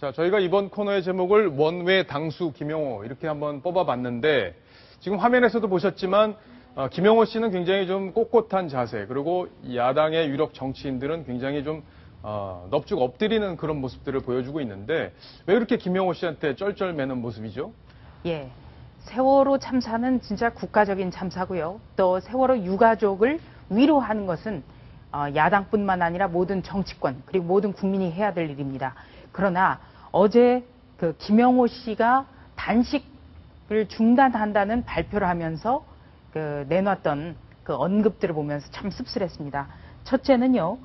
자, 저희가 이번 코너의 제목을 원외 당수 김영호 이렇게 한번 뽑아봤는데 지금 화면에서도 보셨지만 김영호 씨는 굉장히 좀 꼿꼿한 자세, 그리고 야당의 유력 정치인들은 굉장히 좀 넙죽 엎드리는 그런 모습들을 보여주고 있는데 왜 이렇게 김영호 씨한테 쩔쩔매는 모습이죠? 예, 세월호 참사는 진짜 국가적인 참사고요. 또 세월호 유가족을 위로하는 것은 야당뿐만 아니라 모든 정치권 그리고 모든 국민이 해야 될 일입니다. 그러나 어제 그 김영호 씨가 단식을 중단한다는 발표를 하면서 그 내놨던 그 언급들을 보면서 참 씁쓸했습니다. 첫째는요,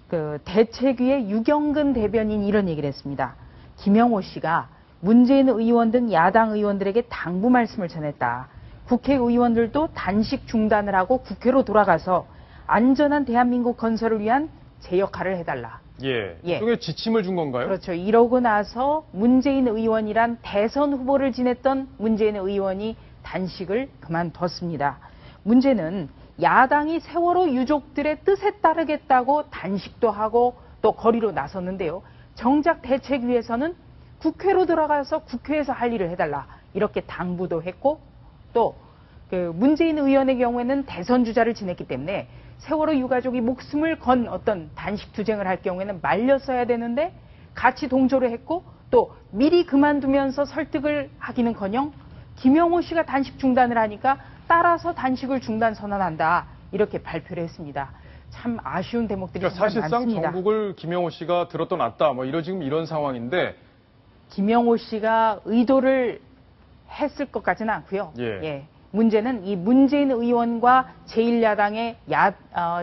그 대책위의 유경근 대변인이 이런 얘기를 했습니다. 김영호 씨가 문재인 의원 등 야당 의원들에게 당부 말씀을 전했다. 국회의원들도 단식 중단을 하고 국회로 돌아가서 안전한 대한민국 건설을 위한 제 역할을 해달라. 예. 일종의 지침을 준 건가요? 그렇죠. 이러고 나서 문재인 의원이란 대선 후보를 지냈던 문재인 의원이 단식을 그만뒀습니다. 문제는 야당이 세월호 유족들의 뜻에 따르겠다고 단식도 하고 또 거리로 나섰는데요. 정작 대책위에서는 국회로 들어가서 국회에서 할 일을 해달라 이렇게 당부도 했고, 또 그 문재인 의원의 경우에는 대선 주자를 지냈기 때문에 세월호 유가족이 목숨을 건 어떤 단식 투쟁을 할 경우에는 말렸어야 되는데 같이 동조를 했고, 또 미리 그만두면서 설득을 하기는커녕 김영호 씨가 단식 중단을 하니까 따라서 단식을 중단 선언한다 이렇게 발표를 했습니다. 참 아쉬운 대목들이 그러니까 사실상 많습니다. 전국을 김영호 씨가 들었다 놨다 뭐 지금 이런 상황인데 김영호 씨가 의도를 했을 것 같지는 않고요. 예. 문제는 이 문재인 의원과 제1야당의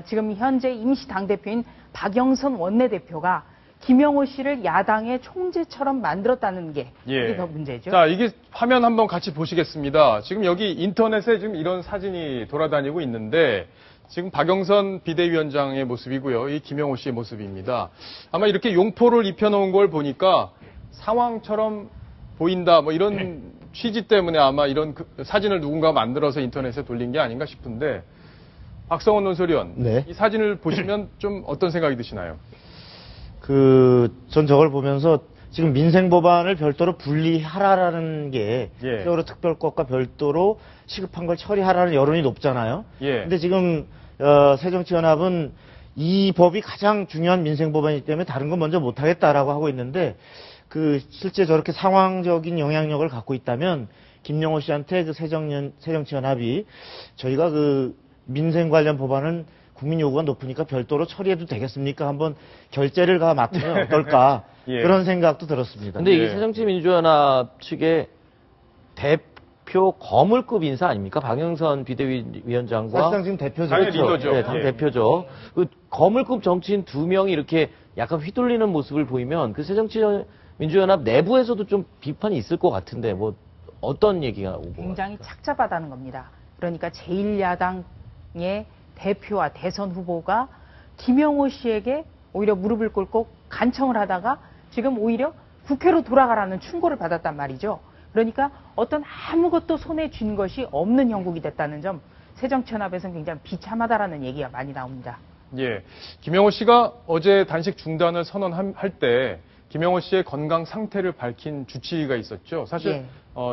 지금 현재 임시 당대표인 박영선 원내대표가 김영호 씨를 야당의 총재처럼 만들었다는 게 이게 더 문제죠. 자, 이게 화면 한번 같이 보시겠습니다. 지금 여기 인터넷에 지금 이런 사진이 돌아다니고 있는데 지금 박영선 비대위원장의 모습이고요. 이 김영호 씨의 모습입니다. 아마 이렇게 용포를 입혀놓은 걸 보니까 상황처럼 보인다 뭐 이런 취지 때문에 아마 이런 사진을 누군가 만들어서 인터넷에 돌린 게 아닌가 싶은데, 박성원 논설위원, 네. 이 사진을 보시면 좀 어떤 생각이 드시나요? 전 저걸 보면서 지금 민생법안을 별도로 분리하라라는 게 세월호 특별법과 별도로 시급한 걸 처리하라는 여론이 높잖아요. 근데 지금 새정치연합은 이 법이 가장 중요한 민생법안이기 때문에 다른 건 먼저 못하겠다라고 하고 있는데, 실제 저렇게 상황적인 영향력을 갖고 있다면 김영호 씨한테 새정치연합이 저희가 민생 관련 법안은 국민 요구가 높으니까 별도로 처리해도 되겠습니까? 한번 결재를 맡으면 어떨까? 그런 생각도 들었습니다. 근데 이게 새정치민주연합 측의 대표 거물급 인사 아닙니까? 박영선 비대위원장과. 사실상 지금 대표죠. 리더죠. 네, 당 대표죠. 거물급 정치인 두 명이 이렇게 약간 휘둘리는 모습을 보이면 새정치민주연합 내부에서도 좀 비판이 있을 것 같은데 뭐 어떤 얘기가 오고 굉장히 착잡하다는 겁니다. 그러니까 제1야당의 대표와 대선 후보가 김영호 씨에게 오히려 무릎을 꿇고 간청을 하다가 지금 오히려 국회로 돌아가라는 충고를 받았단 말이죠. 그러니까 어떤 아무것도 손에 쥔 것이 없는 형국이 됐다는 점, 새정치연합에서는 굉장히 비참하다라는 얘기가 많이 나옵니다. 예, 김영호 씨가 어제 단식 중단을 선언할 때 김영호 씨의 건강 상태를 밝힌 주치의가 있었죠. 사실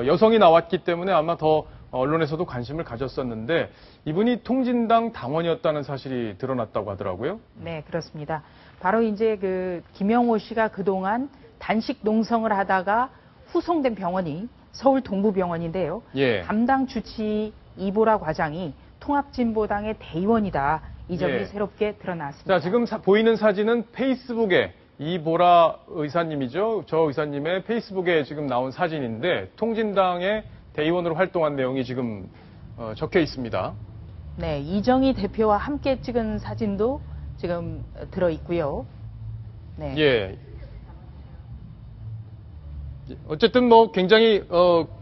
여성이 나왔기 때문에 아마 더 언론에서도 관심을 가졌었는데 이분이 통진당 당원이었다는 사실이 드러났다고 하더라고요. 네, 그렇습니다. 바로 이제 김영호 씨가 그동안 단식 농성을 하다가 후송된 병원이 서울 동부병원인데요. 담당 주치의 이보라 과장이 통합진보당의 대의원이다. 이 점이 새롭게 드러났습니다. 자, 지금 보이는 사진은 페이스북에 이보라 의사님이죠. 저 의사님의 페이스북에 지금 나온 사진인데 통진당의 대의원으로 활동한 내용이 지금 적혀 있습니다. 네, 이정희 대표와 함께 찍은 사진도 지금 들어 있고요. 네. 어쨌든 뭐 굉장히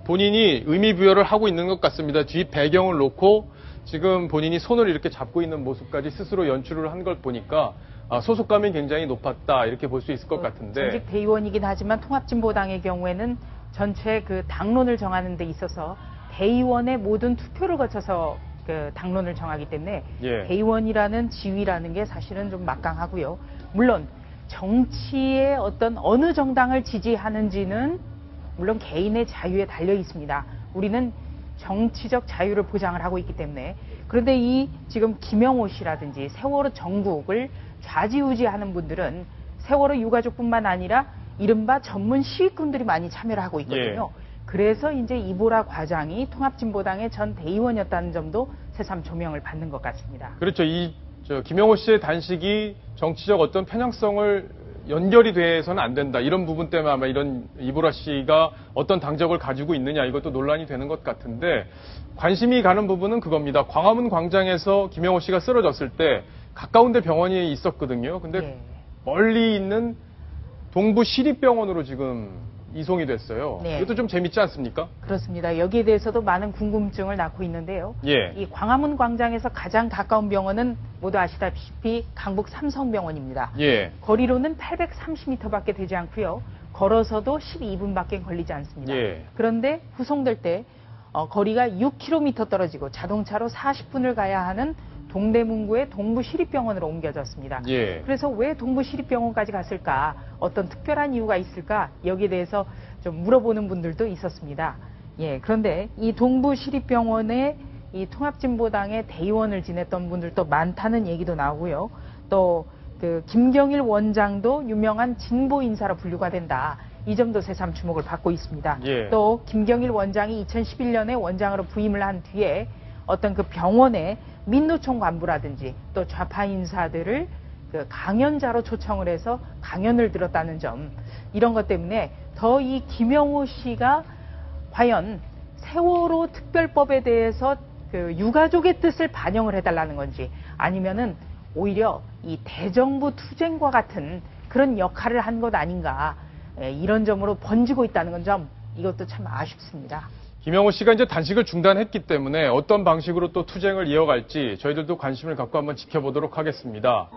본인이 의미 부여를 하고 있는 것 같습니다. 뒤 배경을 놓고 지금 본인이 손을 이렇게 잡고 있는 모습까지 스스로 연출을 한 걸 보니까 소속감이 굉장히 높았다 이렇게 볼 수 있을 것 같은데. 전직 대의원이긴 하지만 통합진보당의 경우에는 전체 당론을 정하는 데 있어서 대의원의 모든 투표를 거쳐서 당론을 정하기 때문에 대의원이라는 지위라는 게 사실은 좀 막강하고요. 물론 정치의 어떤 어느 정당을 지지하는지는 물론 개인의 자유에 달려 있습니다. 우리는 정치적 자유를 보장을 하고 있기 때문에. 그런데 이 지금 김영호 씨라든지 세월호 전국을 좌지우지하는 분들은 세월호 유가족뿐만 아니라 이른바 전문 시위꾼들이 많이 참여를 하고 있거든요. 예. 그래서 이제 이보라 과장이 통합진보당의 전 대의원이었다는 점도 새삼 조명을 받는 것 같습니다. 그렇죠. 김영호 씨의 단식이 정치적 어떤 편향성을 연결이 돼서는 안 된다. 이런 부분 때문에 아마 이런 이보라 씨가 어떤 당적을 가지고 있느냐 이것도 논란이 되는 것 같은데 관심이 가는 부분은 그겁니다. 광화문 광장에서 김영호 씨가 쓰러졌을 때 가까운 데 병원이 있었거든요. 근데 예. 멀리 있는 동부 시립병원으로 지금 이송이 됐어요. 네. 이것도 좀 재밌지 않습니까? 그렇습니다. 여기에 대해서도 많은 궁금증을 낳고 있는데요. 예. 이 광화문 광장에서 가장 가까운 병원은 모두 아시다시피 강북 삼성병원입니다. 예. 거리로는 830m밖에 되지 않고요. 걸어서도 12분밖에 걸리지 않습니다. 예. 그런데 후송될 때 거리가 6km 떨어지고 자동차로 40분을 가야 하는 동대문구의 동부시립병원으로 옮겨졌습니다. 예. 그래서 왜 동부시립병원까지 갔을까? 어떤 특별한 이유가 있을까? 여기에 대해서 좀 물어보는 분들도 있었습니다. 예, 그런데 이 동부시립병원에 이 통합진보당의 대의원을 지냈던 분들도 많다는 얘기도 나오고요. 또 그 김경일 원장도 유명한 진보 인사로 분류가 된다. 이 점도 새삼 주목을 받고 있습니다. 예. 또 김경일 원장이 2011년에 원장으로 부임을 한 뒤에 어떤 그 병원의 민노총 간부라든지 또 좌파 인사들을 그 강연자로 초청을 해서 강연을 들었다는 점, 이런 것 때문에 더 이 김영호 씨가 과연 세월호 특별법에 대해서 그 유가족의 뜻을 반영을 해달라는 건지 아니면은 오히려 이 대정부 투쟁과 같은 그런 역할을 한 것 아닌가, 이런 점으로 번지고 있다는 건 점, 이것도 참 아쉽습니다. 김영호 씨가 이제 단식을 중단했기 때문에 어떤 방식으로 또 투쟁을 이어갈지 저희들도 관심을 갖고 한번 지켜보도록 하겠습니다.